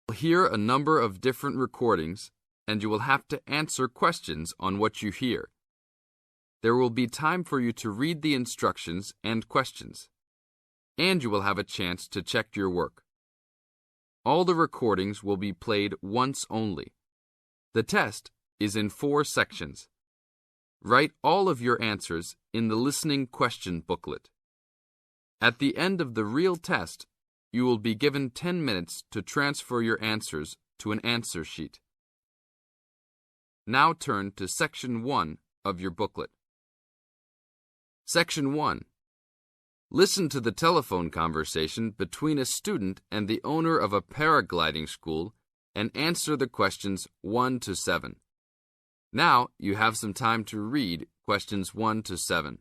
You'll hear a number of different recordings, and you will have to answer questions on what you hear. There will be time for you to read the instructions and questions, and you will have a chance to check your work. All the recordings will be played once only. The test is in 4 sections. Write all of your answers in the listening question booklet. At the end of the real test, you will be given 10 minutes to transfer your answers to an answer sheet. Now turn to Section 1 of your booklet. Section 1. Listen to the telephone conversation between a student and the owner of a paragliding school and answer the questions 1 to 7. Now you have some time to read questions 1 to 7.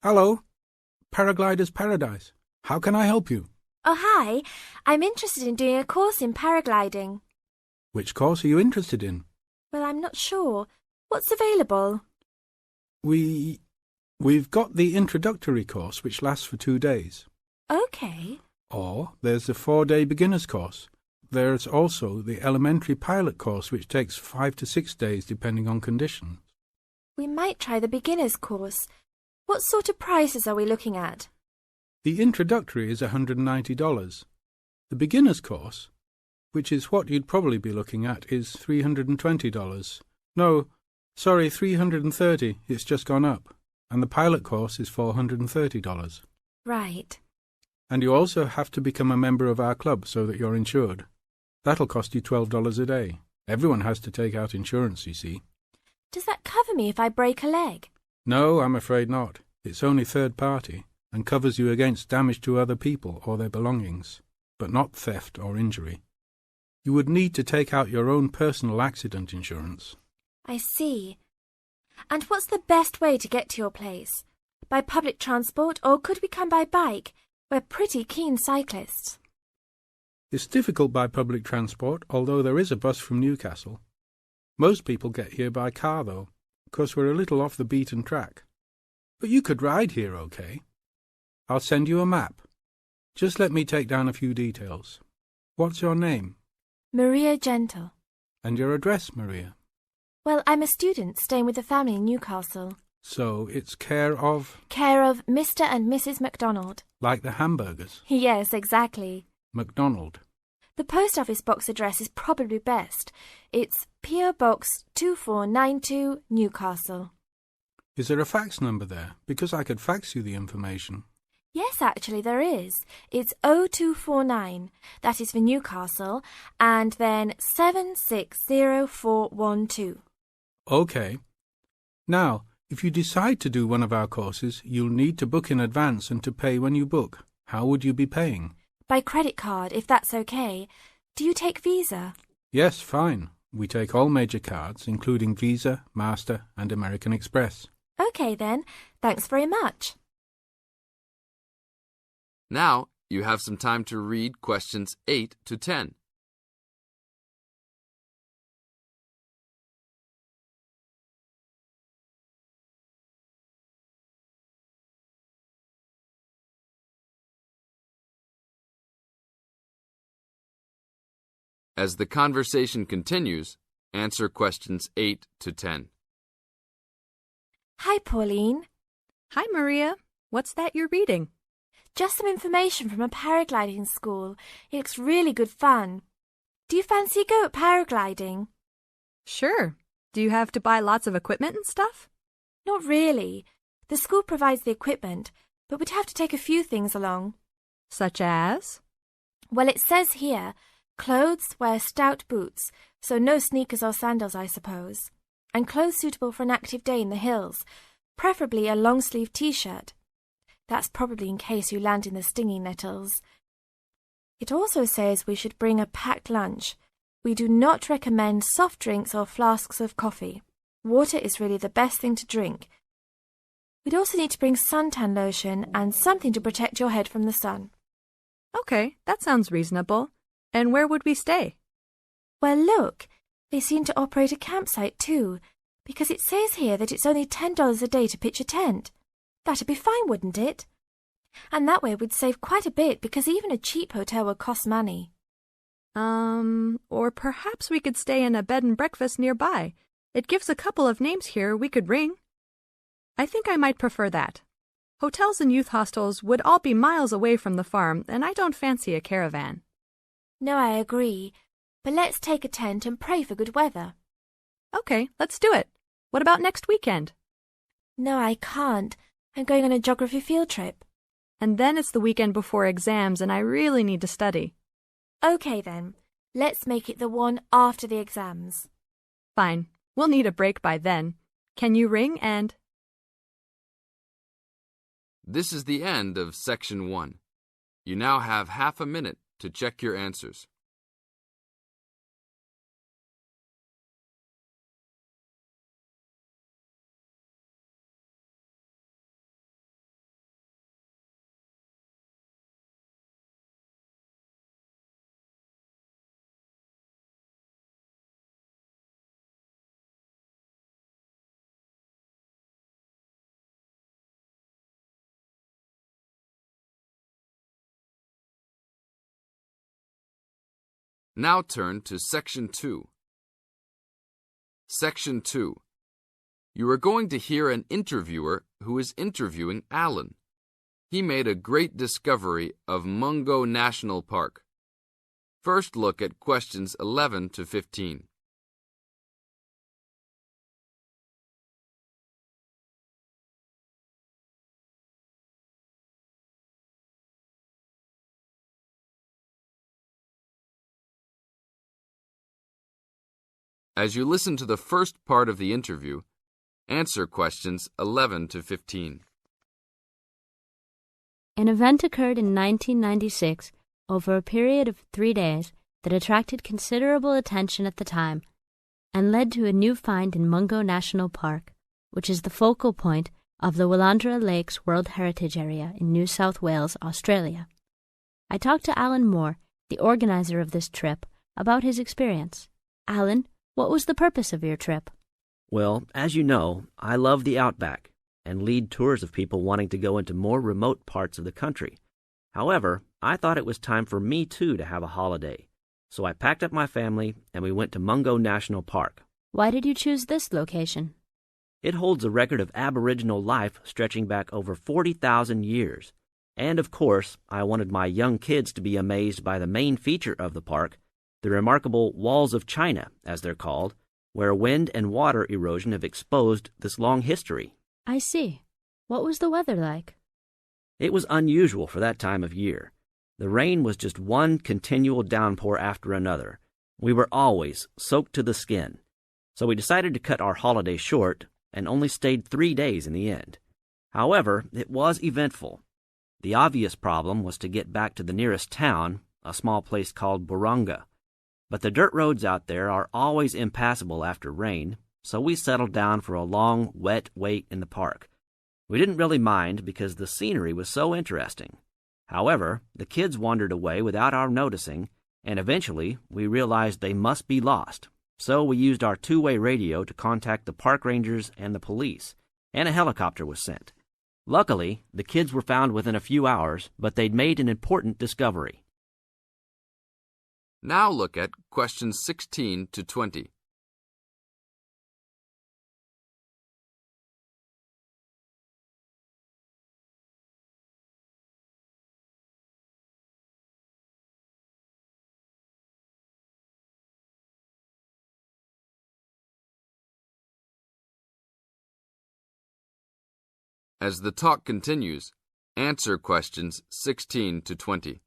Hello, Paraglider's Paradise. How can I help you? Oh, hi. I'm interested in doing a course in paragliding. Which course are you interested in? Well, I'm not sure. What's available? We've got the introductory course, which lasts for 2 days. Okay. Or there's the 4-day beginner's course. There's also the elementary pilot course, which takes 5 to 6 days, depending on conditions. We might try the beginner's course. What sort of prices are we looking at? The introductory is $190. The beginner's course, which is what you'd probably be looking at, is $320. No, sorry, $330. It's just gone up. And the pilot course is $430. Right. And you also have to become a member of our club so that you're insured. That'll cost you $12 a day. Everyone has to take out insurance, you see. Does that cover me if I break a leg? No, I'm afraid not. It's only third party and covers you against damage to other people or their belongings, but not theft or injury. You would need to take out your own personal accident insurance. I see. And what's the best way to get to your place? By public transport, or could we come by bike? We're pretty keen cyclists. It's difficult by public transport, although there is a bus from Newcastle. Most people get here by car, though, because we're a little off the beaten track. But you could ride here, okay? I'll send you a map. Just let me take down a few details. What's your name? Maria Gentle. And your address, Maria? Well, I'm a student staying with a family in Newcastle. So it's care of? Care of Mr. and Mrs. MacDonald. Like the hamburgers? Yes, exactly. MacDonald. The post office box address is probably best. It's P.O. Box 2492, Newcastle. Is there a fax number there? Because I could fax you the information. Yes, actually there is. It's 0249. That is for Newcastle. And then 760412. Okay. Now, if you decide to do one of our courses, you'll need to book in advance and to pay when you book. How would you be paying? By credit card, if that's okay. Do you take Visa? Yes, fine. We take all major cards, including Visa, Master, and American Express. Okay then. Thanks very much. Now you have some time to read questions 8 to 10. As the conversation continues, answer questions 8 to 10. Hi, Pauline. Hi, Maria. What's that you're reading? Just some information from a paragliding school. It looks really good fun. Do you fancy a go at paragliding? Sure. Do you have to buy lots of equipment and stuff? Not really. The school provides the equipment, but we'd have to take a few things along. Such as? Well, it says here, clothes wear stout boots, so no sneakers or sandals, I suppose. And clothes suitable for an active day in the hills, preferably a long-sleeve T-shirt. That's probably in case you land in the stinging nettles. It also says we should bring a packed lunch. We do not recommend soft drinks or flasks of coffee. Water is really the best thing to drink. We'd also need to bring suntan lotion and something to protect your head from the sun. Okay, that sounds reasonable. And where would we stay? Well, look, they seem to operate a campsite too, because it says here that it's only $10 a day to pitch a tent. That'd be fine, wouldn't it? And that way we'd save quite a bit because even a cheap hotel would cost money. Or perhaps we could stay in a bed and breakfast nearby. It gives a couple of names here we could ring. I think I might prefer that. Hotels and youth hostels would all be miles away from the farm, and I don't fancy a caravan. No, I agree. But let's take a tent and pray for good weather. Okay, let's do it. What about next weekend? No, I can't. I'm going on a geography field trip. And then it's the weekend before exams, and I really need to study. Okay then, let's make it the one after the exams. Fine. We'll need a break by then. Can you ring and... This is the end of Section 1. You now have half a minute to check your answers. Now turn to Section 2. Section 2. You are going to hear an interviewer who is interviewing Alan. He made a great discovery of Mungo National Park. First look at questions 11 to 15. As you listen to the first part of the interview, answer questions 11 to 15. An event occurred in 1996 over a period of 3 days that attracted considerable attention at the time and led to a new find in Mungo National Park, which is the focal point of the Willandra Lakes World Heritage Area in New South Wales, Australia. I talked to Alan Moore, the organizer of this trip, about his experience. Alan, what was the purpose of your trip? Well, as you know, I love the outback and lead tours of people wanting to go into more remote parts of the country. However, I thought it was time for me too to have a holiday. So I packed up my family and we went to Mungo National Park. Why did you choose this location? It holds a record of Aboriginal life stretching back over 40,000 years. And of course, I wanted my young kids to be amazed by the main feature of the park, the remarkable Walls of China, as they're called, where wind and water erosion have exposed this long history. I see. What was the weather like? It was unusual for that time of year. The rain was just one continual downpour after another. We were always soaked to the skin. So we decided to cut our holiday short and only stayed 3 days in the end. However, it was eventful. The obvious problem was to get back to the nearest town, a small place called Burunga. But the dirt roads out there are always impassable after rain, so we settled down for a long, wet wait in the park. We didn't really mind because the scenery was so interesting. However, the kids wandered away without our noticing, and eventually we realized they must be lost. So we used our two-way radio to contact the park rangers and the police, and a helicopter was sent. Luckily, the kids were found within a few hours, but they'd made an important discovery. Now look at questions 16 to 20. As the talk continues, answer questions 16 to 20.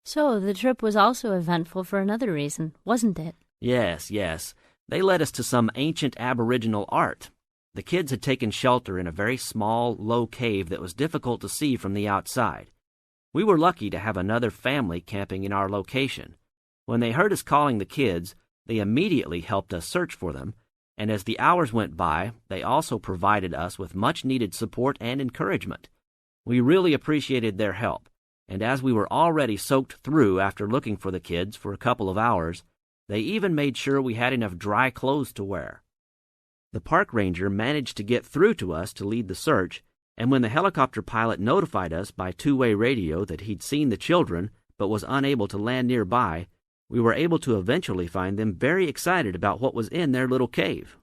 So, the trip was also eventful for another reason, wasn't it? Yes. They led us to some ancient Aboriginal art. The kids had taken shelter in a very small, low cave that was difficult to see from the outside. We were lucky to have another family camping in our location. When they heard us calling the kids, they immediately helped us search for them, and as the hours went by, they also provided us with much-needed support and encouragement. We really appreciated their help, and as we were already soaked through after looking for the kids for a couple of hours, they even made sure we had enough dry clothes to wear. The park ranger managed to get through to us to lead the search, and when the helicopter pilot notified us by two-way radio that he'd seen the children but was unable to land nearby, we were able to eventually find them very excited about what was in their little cave.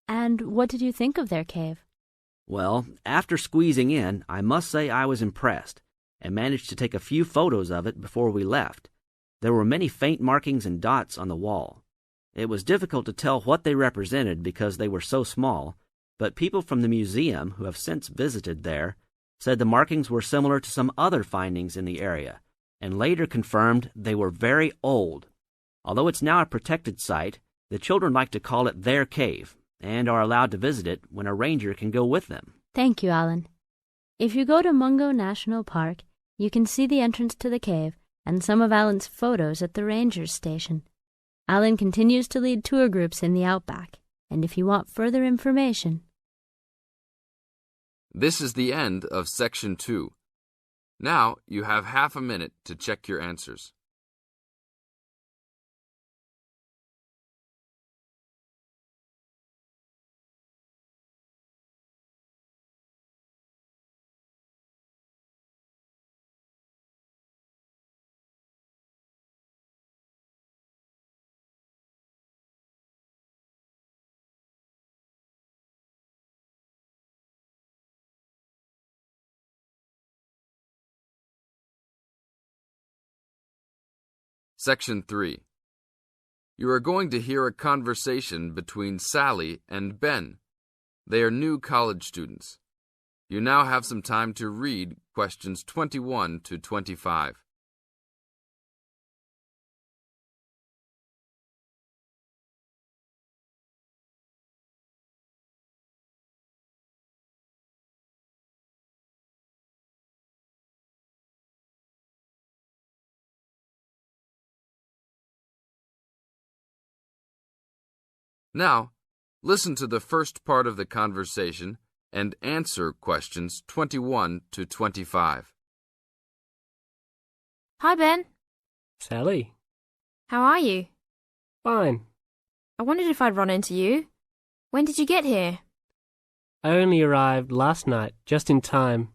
And what did you think of their cave? Well, after squeezing in, I must say I was impressed, and managed to take a few photos of it before we left. There were many faint markings and dots on the wall. It was difficult to tell what they represented because they were so small, but people from the museum who have since visited there said the markings were similar to some other findings in the area, and later confirmed they were very old. Although it's now a protected site, the children like to call it their cave, and are allowed to visit it when a ranger can go with them. Thank you, Alan. If you go to Mungo National Park, you can see the entrance to the cave and some of Alan's photos at the ranger's station. Alan continues to lead tour groups in the outback, and if you want further information... This is the end of Section 2. Now you have half a minute to check your answers. Section 3. You are going to hear a conversation between Sally and Ben. They are new college students. You now have some time to read questions 21 to 25. Now, listen to the first part of the conversation and answer questions 21 to 25. Hi, Ben. Sally. How are you? Fine. I wondered if I'd run into you. When did you get here? I only arrived last night, just in time.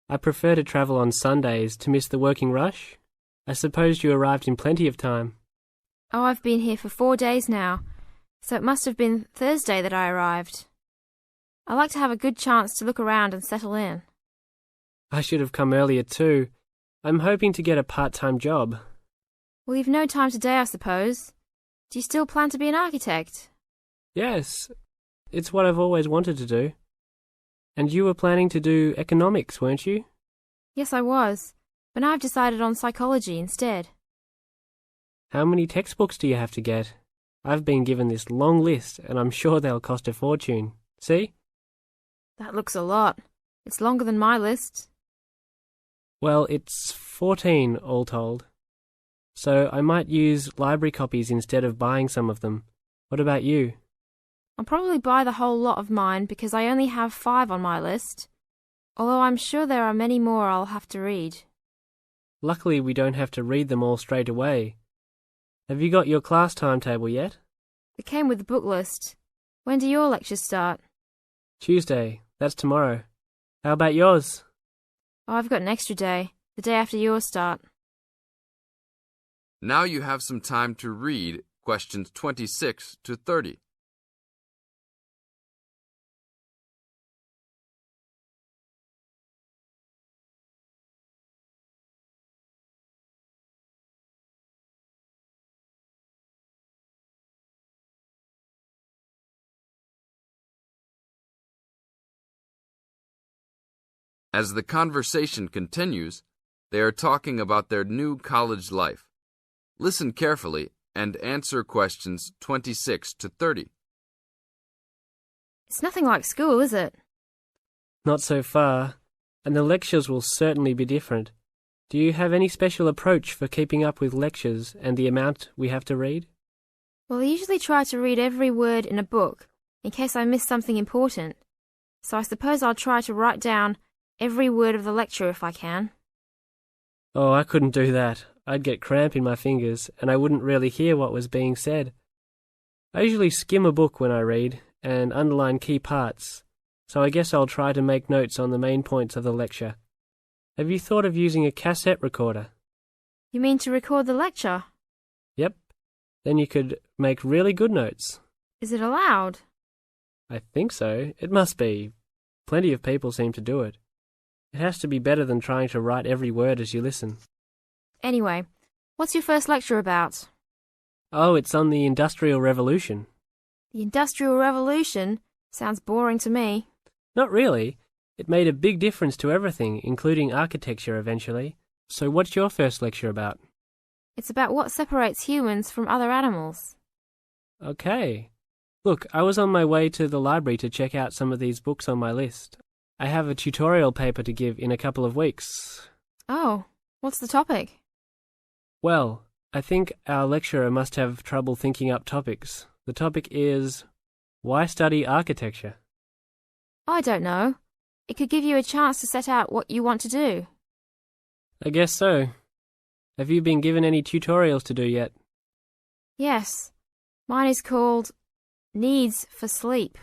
I prefer to travel on Sundays to miss the working rush. I suppose you arrived in plenty of time. Oh, I've been here for 4 days now, so it must have been Thursday that I arrived. I like to have a good chance to look around and settle in. I should have come earlier too. I'm hoping to get a part-time job. Well, you've no time today, I suppose. Do you still plan to be an architect? Yes, it's what I've always wanted to do. And you were planning to do economics, weren't you? Yes, I was, but now I've decided on psychology instead. How many textbooks do you have to get? I've been given this long list, and I'm sure they'll cost a fortune. See? That looks a lot. It's longer than my list. Well, it's 14 all told. So I might use library copies instead of buying some of them. What about you? I'll probably buy the whole lot of mine because I only have 5 on my list, although I'm sure there are many more I'll have to read. Luckily, we don't have to read them all straight away. Have you got your class timetable yet? It came with the book list. When do your lectures start? Tuesday. That's tomorrow. How about yours? Oh, I've got an extra day, the day after yours start. Now you have some time to read questions 26 to 30. As the conversation continues, they are talking about their new college life. Listen carefully and answer questions 26 to 30. It's nothing like school, is it? Not so far, and the lectures will certainly be different. Do you have any special approach for keeping up with lectures and the amount we have to read? Well, I usually try to read every word in a book, in case I miss something important. So I suppose I'll try to write down every word of the lecture if I can. Oh, I couldn't do that. I'd get cramp in my fingers, and I wouldn't really hear what was being said. I usually skim a book when I read, and underline key parts, so I guess I'll try to make notes on the main points of the lecture. Have you thought of using a cassette recorder? You mean to record the lecture? Yep. Then you could make really good notes. Is it allowed? I think so. It must be. Plenty of people seem to do it. It has to be better than trying to write every word as you listen. Anyway, what's your first lecture about? Oh, it's on the Industrial Revolution. The Industrial Revolution? Sounds boring to me. Not really. It made a big difference to everything, including architecture eventually. So what's your first lecture about? It's about what separates humans from other animals. Okay. Look, I was on my way to the library to check out some of these books on my list. I have a tutorial paper to give in a couple of weeks. Oh, what's the topic? Well, I think our lecturer must have trouble thinking up topics. The topic is, why study architecture? I don't know. It could give you a chance to set out what you want to do. I guess so. Have you been given any tutorials to do yet? Yes. Mine is called Needs for Sleep.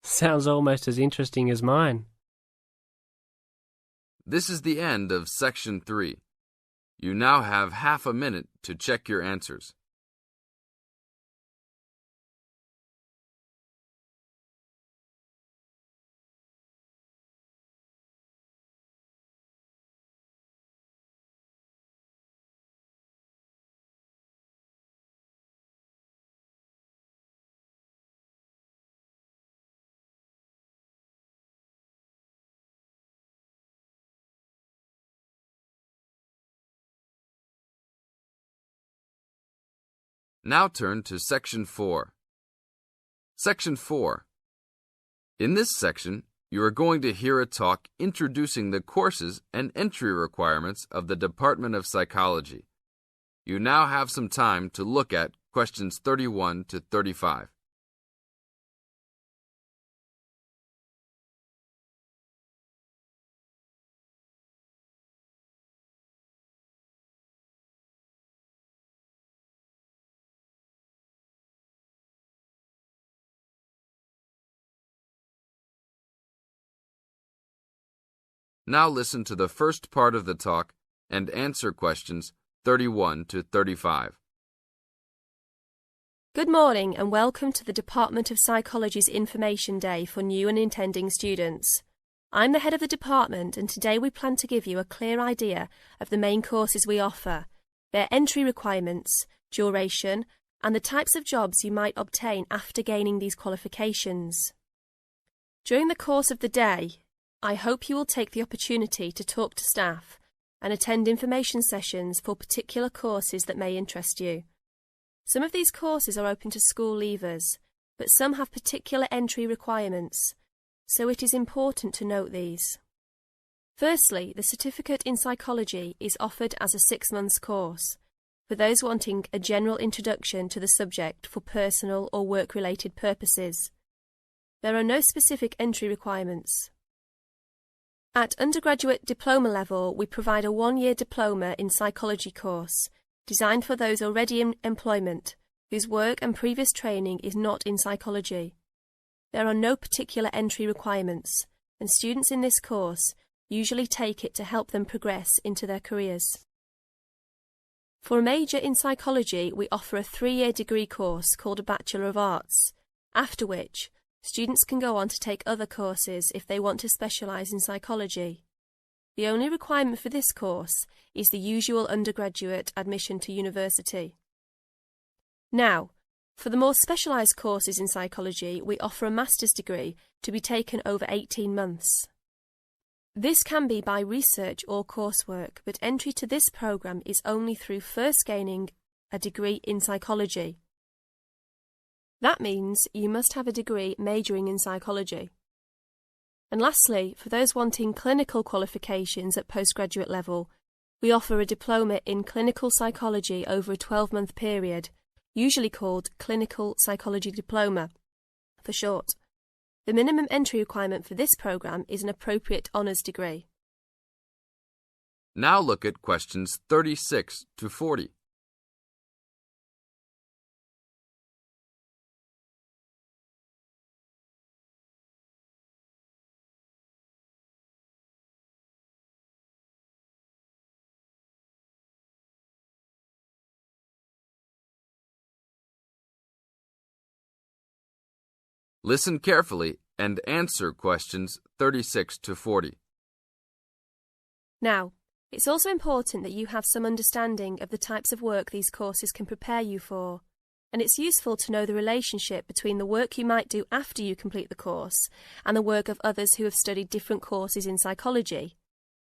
Sounds almost as interesting as mine. This is the end of Section 3. You now have half a minute to check your answers. Now turn to Section 4. Section 4. In this section, you are going to hear a talk introducing the courses and entry requirements of the Department of Psychology. You now have some time to look at questions 31 to 35. Now listen to the first part of the talk and answer questions 31 to 35. Good morning and welcome to the Department of Psychology's Information Day for new and intending students. I'm the head of the department and today we plan to give you a clear idea of the main courses we offer, their entry requirements, duration, and the types of jobs you might obtain after gaining these qualifications. During the course of the day, I hope you will take the opportunity to talk to staff and attend information sessions for particular courses that may interest you. Some of these courses are open to school leavers, but some have particular entry requirements, so it is important to note these. Firstly, the Certificate in Psychology is offered as a 6-month course for those wanting a general introduction to the subject for personal or work-related purposes. There are no specific entry requirements. At undergraduate diploma level, we provide a 1-year diploma in psychology course, designed for those already in employment, whose work and previous training is not in psychology. There are no particular entry requirements, and students in this course usually take it to help them progress into their careers. For a major in psychology, we offer a 3-year degree course called a Bachelor of Arts, after which students can go on to take other courses if they want to specialise in psychology. The only requirement for this course is the usual undergraduate admission to university. Now, for the more specialised courses in psychology, we offer a master's degree to be taken over 18 months. This can be by research or coursework, but entry to this programme is only through first gaining a degree in psychology. That means you must have a degree majoring in psychology. And lastly, for those wanting clinical qualifications at postgraduate level, we offer a diploma in clinical psychology over a 12-month period, usually called Clinical Psychology Diploma for short. The minimum entry requirement for this programme is an appropriate honours degree. Now look at questions 36 to 40. Listen carefully and answer questions 36 to 40. Now, it's also important that you have some understanding of the types of work these courses can prepare you for, and it's useful to know the relationship between the work you might do after you complete the course and the work of others who have studied different courses in psychology.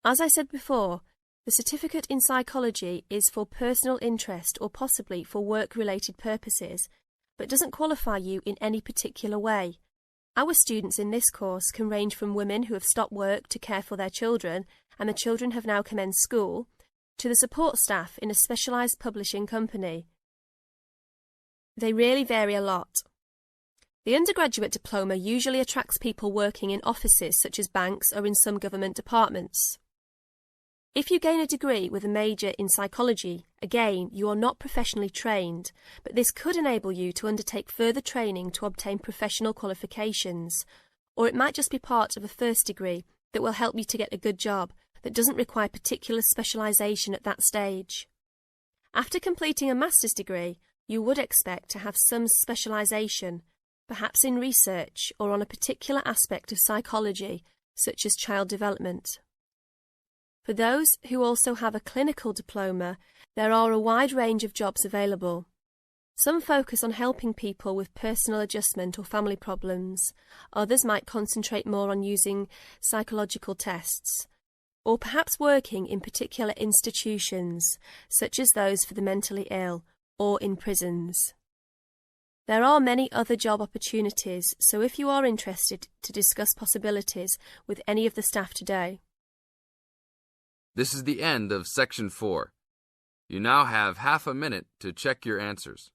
As I said before, the certificate in psychology is for personal interest or possibly for work-related purposes, but doesn't qualify you in any particular way. Our students in this course can range from women who have stopped work to care for their children and the children have now commenced school, to the support staff in a specialised publishing company. They really vary a lot. The undergraduate diploma usually attracts people working in offices such as banks or in some government departments. If you gain a degree with a major in psychology, again, you are not professionally trained, but this could enable you to undertake further training to obtain professional qualifications, or it might just be part of a first degree that will help you to get a good job that doesn't require particular specialisation at that stage. After completing a master's degree, you would expect to have some specialisation, perhaps in research or on a particular aspect of psychology, such as child development. For those who also have a clinical diploma, there are a wide range of jobs available. Some focus on helping people with personal adjustment or family problems. Others might concentrate more on using psychological tests, or perhaps working in particular institutions, such as those for the mentally ill, or in prisons. There are many other job opportunities, so if you are interested to discuss possibilities with any of the staff today. This is the end of Section 4. You now have half a minute to check your answers.